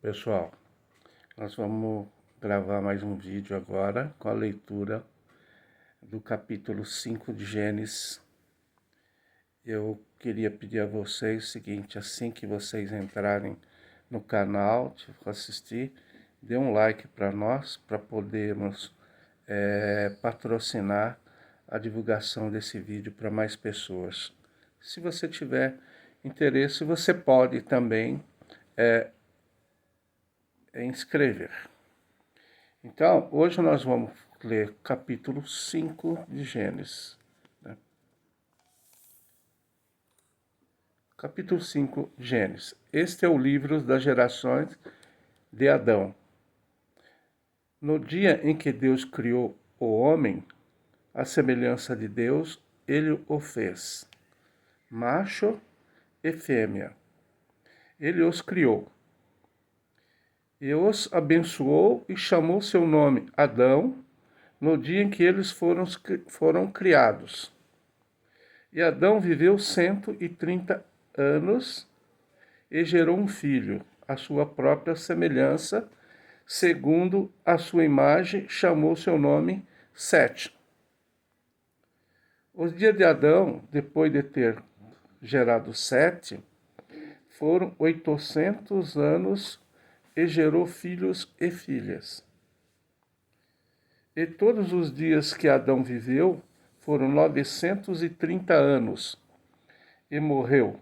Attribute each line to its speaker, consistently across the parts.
Speaker 1: Pessoal, nós vamos gravar mais um vídeo agora com a leitura do capítulo 5 de Gênesis. Eu queria pedir a vocês o seguinte: assim que vocês entrarem no canal, assistir, dê um like para nós, para podermos patrocinar a divulgação desse vídeo para mais pessoas. Se você tiver interesse, você pode também inscrever. Então, hoje nós vamos ler capítulo 5 de Gênesis. Capítulo 5 de Gênesis. Este é o livro das gerações de Adão. No dia em que Deus criou o homem, à semelhança de Deus, ele o fez, macho e fêmea. Ele os criou. E os abençoou e chamou seu nome Adão, no dia em que eles foram criados. E Adão viveu 130 anos e gerou um filho, à sua própria semelhança, segundo a sua imagem, chamou seu nome Sete. Os dias de Adão, depois de ter gerado Sete, foram 800 anos e gerou filhos e filhas. E todos os dias que Adão viveu foram 930 anos e morreu.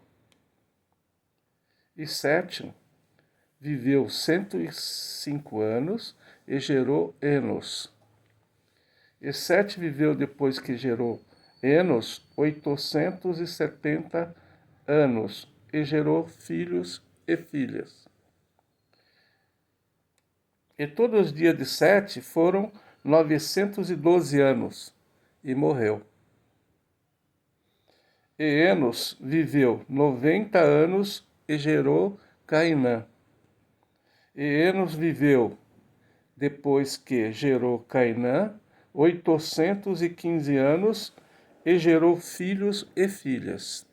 Speaker 1: E Sete viveu 105 anos e gerou Enos. E Sete viveu, depois que gerou Enos, 870 anos e gerou filhos e filhas. E todos os dias de Sete foram 912 anos e morreu. E Enos viveu 90 anos e gerou Cainã. E Enos viveu, depois que gerou Cainã, 815 anos e gerou filhos e filhas.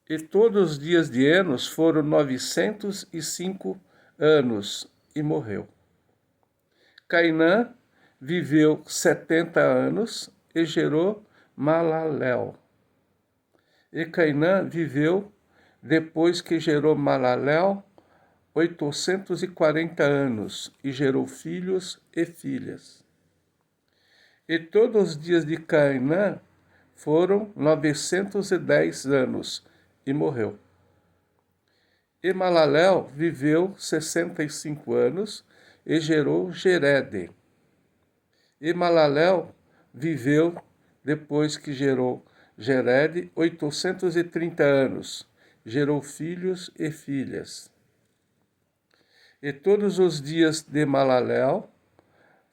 Speaker 1: E todos os dias de Enos foram 905 anos e morreu. Cainã viveu 70 anos e gerou Malalel. E Cainã viveu, depois que gerou Malalel, 840 anos e gerou filhos e filhas. E todos os dias de Cainã foram 910 anos e morreu. E Malalel viveu 65 anos e gerou Jerede. E Malalel viveu, depois que gerou Jerede, 830 anos, gerou filhos e filhas. E todos os dias de Malalel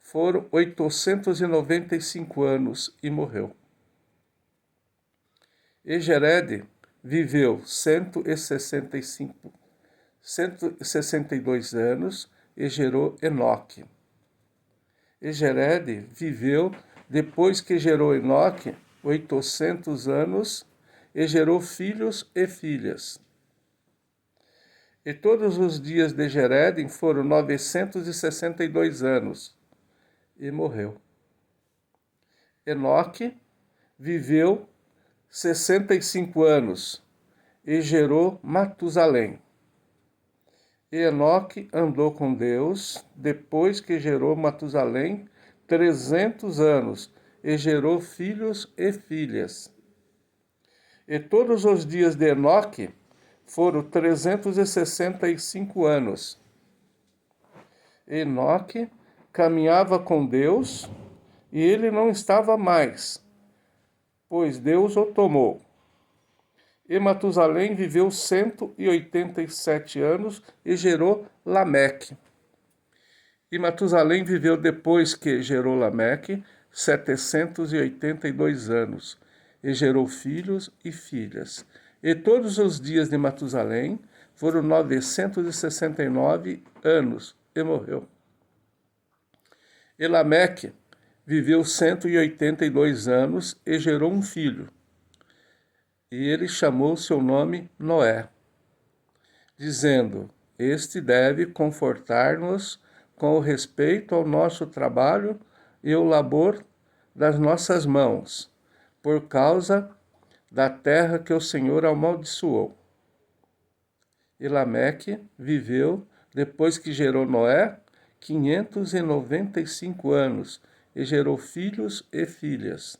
Speaker 1: foram 895 anos e morreu. E Jerede viveu 162 anos e gerou Enoque. E Jerede viveu, depois que gerou Enoque, 800 anos e gerou filhos e filhas. E todos os dias de Jerede foram 962 anos e morreu. Enoque viveu 65 anos e gerou Matusalém. E Enoque andou com Deus, depois que gerou Matusalém, 300 anos e gerou filhos e filhas. E todos os dias de Enoque foram 365 anos. Enoque caminhava com Deus e ele não estava mais, pois Deus o tomou. E Matusalém viveu 187 anos e gerou Lameque. E Matusalém viveu, depois que gerou Lameque, 782 anos e gerou filhos e filhas. E todos os dias de Matusalém foram 969 anos e morreu. E Lameque viveu 182 anos e gerou um filho. E ele chamou seu nome Noé. dizendo: este deve confortar-nos com o respeito ao nosso trabalho e o labor das nossas mãos, por causa da terra que o Senhor amaldiçoou. E Lameque viveu, depois que gerou Noé, 595 anos, e gerou filhos e filhas.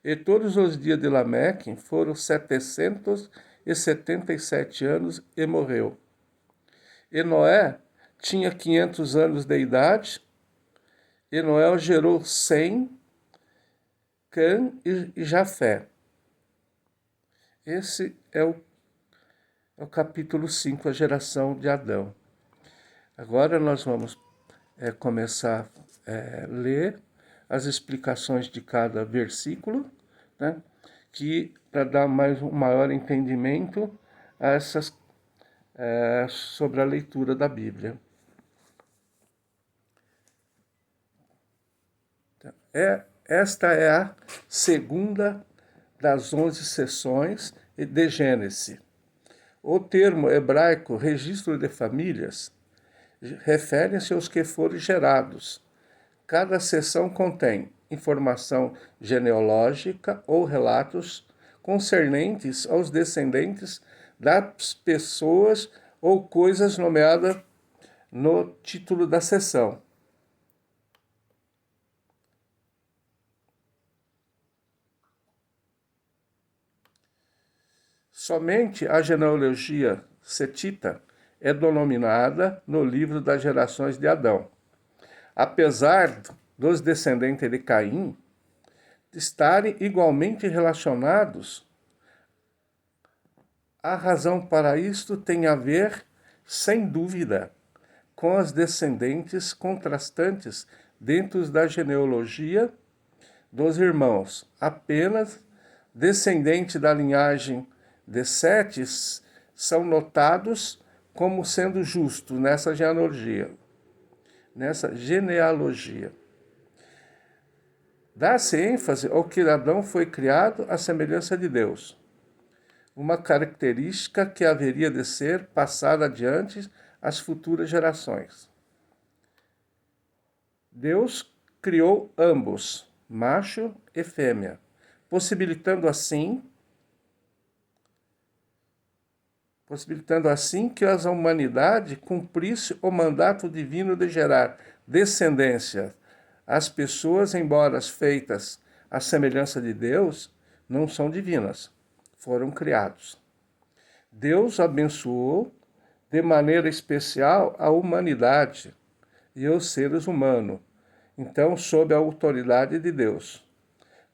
Speaker 1: E todos os dias de Lameque foram 777 anos e morreu. E Noé tinha 500 anos de idade, e Noé gerou Sem, Cã e Jafé. Esse é o capítulo 5, a geração de Adão. Agora nós vamos começar a ler as explicações de cada versículo, né, que para dar um maior entendimento a essas, sobre a leitura da Bíblia. Esta é a segunda das 11 sessões de Gênesis. O termo hebraico registro de famílias refere-se aos que foram gerados. Cada seção contém informação genealógica ou relatos concernentes aos descendentes das pessoas ou coisas nomeadas no título da seção. Somente a genealogia setita é denominada no livro das gerações de Adão. Apesar dos descendentes de Caim estarem igualmente relacionados, a razão para isto tem a ver, sem dúvida, com as descendentes contrastantes dentro da genealogia dos irmãos. Apenas descendentes da linhagem de Sete são notados como sendo justos nessa genealogia. Dá-se ênfase ao que Adão foi criado à semelhança de Deus, uma característica que haveria de ser passada adiante às futuras gerações. Deus criou ambos, macho e fêmea, possibilitando assim que a humanidade cumprisse o mandato divino de gerar descendência. As pessoas, embora feitas à semelhança de Deus, não são divinas, foram criados. Deus abençoou de maneira especial a humanidade e os seres humanos, então sob a autoridade de Deus,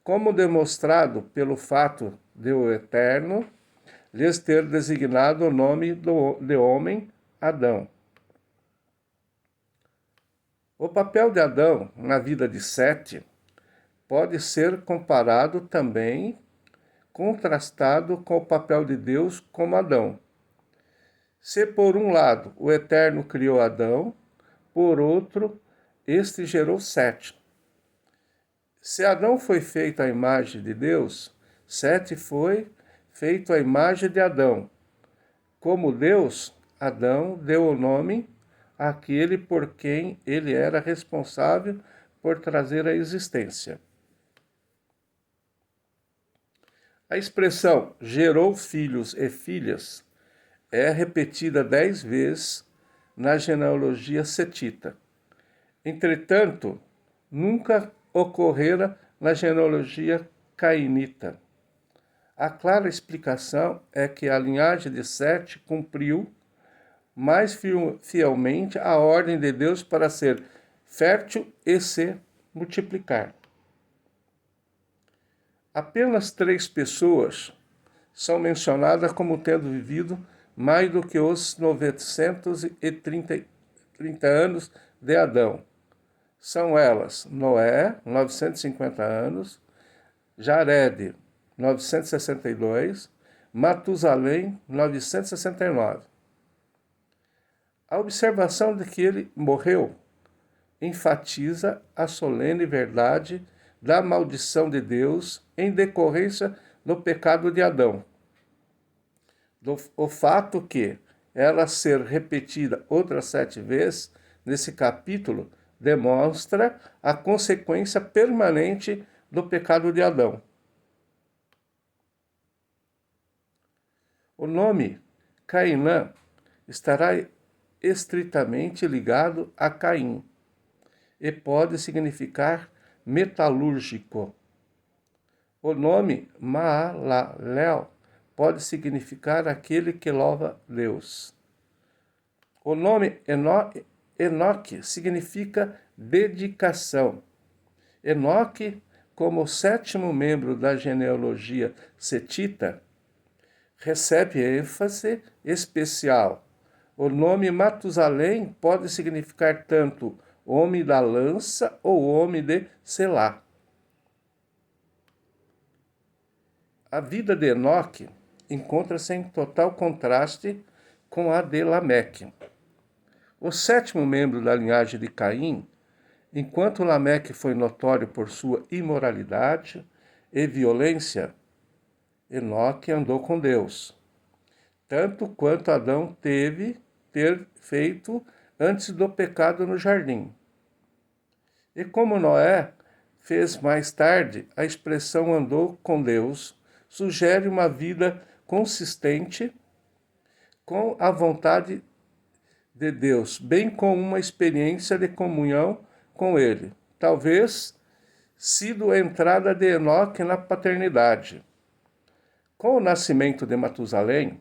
Speaker 1: como demonstrado pelo fato de o Eterno lhes ter designado o nome de homem, Adão. O papel de Adão na vida de Sete pode ser comparado também, contrastado com o papel de Deus como Adão. Se por um lado o Eterno criou Adão, por outro, este gerou Sete. Se Adão foi feito à imagem de Deus, Sete foi feito à imagem de Adão. Como Deus, Adão deu o nome àquele por quem ele era responsável por trazer à existência. A expressão gerou filhos e filhas é repetida 10 vezes na genealogia setita. Entretanto, nunca ocorrera na genealogia cainita. A clara explicação é que a linhagem de Sete cumpriu mais fielmente a ordem de Deus para ser fértil e se multiplicar. Apenas 3 pessoas são mencionadas como tendo vivido mais do que os 930 anos de Adão. São elas Noé, 950 anos, Jared, 962, Matusalém, 969. A observação de que ele morreu enfatiza a solene verdade da maldição de Deus em decorrência do pecado de Adão. O fato que ela ser repetida outras 7 vezes nesse capítulo demonstra a consequência permanente do pecado de Adão. O nome Cainã estará estritamente ligado a Caim e pode significar metalúrgico. O nome Maalalel pode significar aquele que louva Deus. O nome Enoque significa dedicação. Enoque, como o 7º membro da genealogia setita, recebe ênfase especial. O nome Matusalém pode significar tanto homem da lança ou homem de Selá. A vida de Enoque encontra-se em total contraste com a de Lameque. O 7º membro da linhagem de Caim, enquanto Lameque foi notório por sua imoralidade e violência, Enoque andou com Deus, tanto quanto Adão teve ter feito antes do pecado no jardim. E como Noé fez mais tarde, a expressão andou com Deus sugere uma vida consistente com a vontade de Deus, bem como uma experiência de comunhão com Ele. Talvez sido a entrada de Enoque na paternidade. Com o nascimento de Matusalém,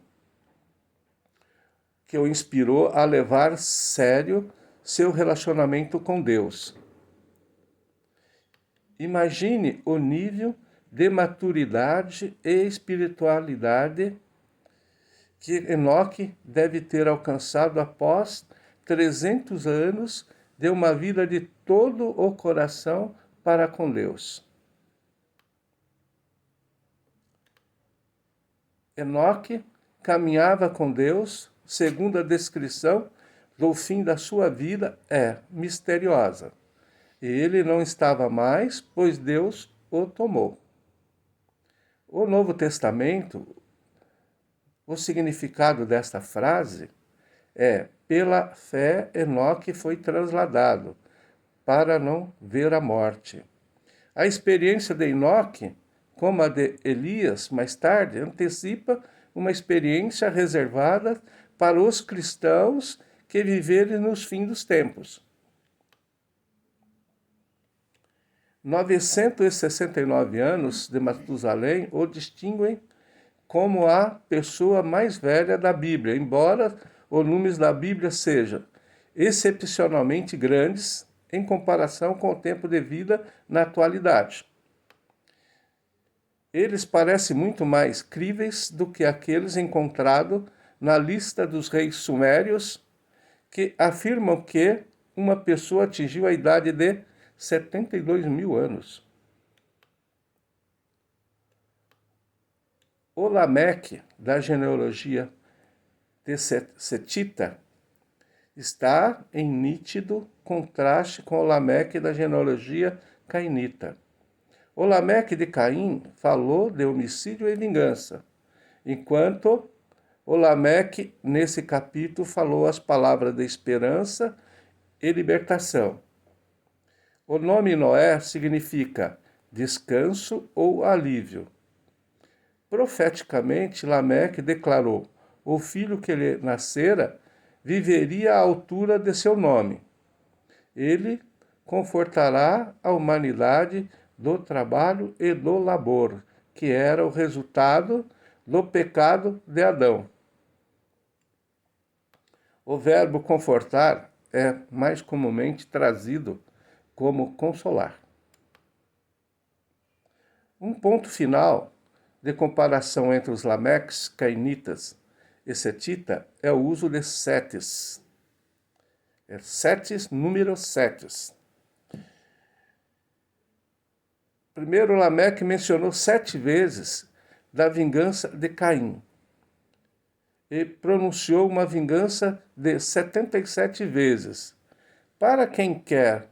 Speaker 1: que o inspirou a levar sério seu relacionamento com Deus. Imagine o nível de maturidade e espiritualidade que Enoque deve ter alcançado após 300 anos de uma vida de todo o coração para com Deus. Enoque caminhava com Deus, segundo a descrição do fim da sua vida, é misteriosa. Ele não estava mais, pois Deus o tomou. O Novo Testamento, o significado desta frase é: pela fé Enoque foi trasladado para não ver a morte. A experiência de Enoque, como a de Elias mais tarde, antecipa uma experiência reservada para os cristãos que viverem nos fins dos tempos. 969 anos de Matusalém o distinguem como a pessoa mais velha da Bíblia, embora os números da Bíblia sejam excepcionalmente grandes em comparação com o tempo de vida na atualidade. Eles parecem muito mais críveis do que aqueles encontrados na lista dos reis sumérios, que afirmam que uma pessoa atingiu a idade de 72 mil anos. O Lameque, da genealogia setita, está em nítido contraste com o Lameque da genealogia cainita. O Lameque de Caim falou de homicídio e vingança, enquanto o Lameque, nesse capítulo, falou as palavras de esperança e libertação. O nome Noé significa descanso ou alívio. Profeticamente, Lameque declarou: o filho que lhe nascera viveria à altura de seu nome. Ele confortará a humanidade do trabalho e do labor, que era o resultado do pecado de Adão. O verbo confortar é mais comumente trazido como consolar. Um ponto final de comparação entre os Lameques, cainitas e setita é o uso de setes. Setes, número setes. Primeiro, Lameque mencionou 7 vezes da vingança de Caim e pronunciou uma vingança de 77 vezes. Para quem quer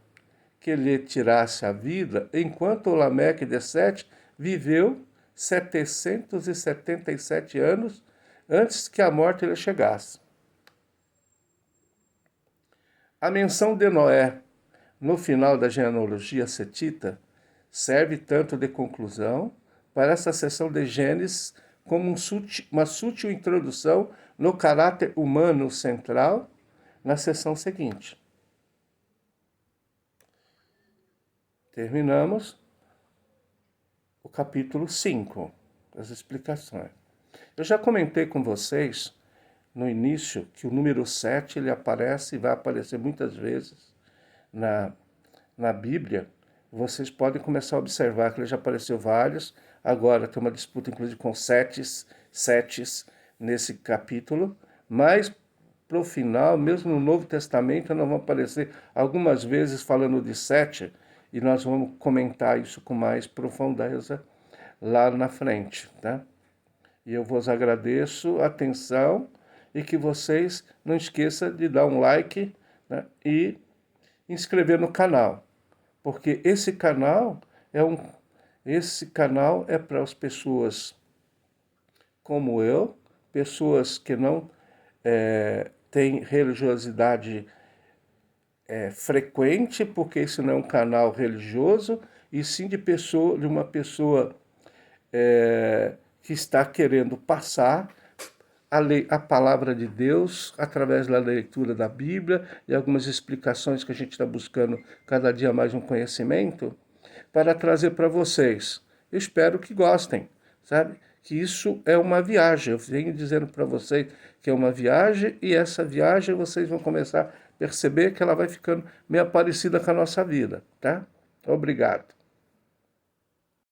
Speaker 1: que lhe tirasse a vida, enquanto o Lameque de Sete viveu 777 anos antes que a morte lhe chegasse. A menção de Noé no final da genealogia setita serve tanto de conclusão para essa seção de Gênesis como uma sutil introdução no caráter humano central na seção seguinte. Terminamos o capítulo 5, as explicações. Eu já comentei com vocês no início que o número 7 ele aparece e vai aparecer muitas vezes na Bíblia. Vocês podem começar a observar que ele já apareceu vários. Agora tem uma disputa, inclusive, com setes nesse capítulo. Mas, para o final, mesmo no Novo Testamento, nós vamos aparecer algumas vezes falando de 7. E nós vamos comentar isso com mais profundeza lá na frente, tá? E eu vos agradeço a atenção e que vocês não esqueçam de dar um like, né, e inscrever no canal, porque esse canal é para as pessoas como eu, pessoas que não têm religiosidade frequente, porque esse não é um canal religioso, e sim de uma pessoa que está querendo passar a palavra de Deus através da leitura da Bíblia e algumas explicações que a gente está buscando cada dia mais um conhecimento para trazer para vocês. Eu espero que gostem, sabe? Que isso é uma viagem. Eu venho dizendo para vocês que é uma viagem e essa viagem vocês vão começar a perceber que ela vai ficando meio parecida com a nossa vida, tá? Obrigado.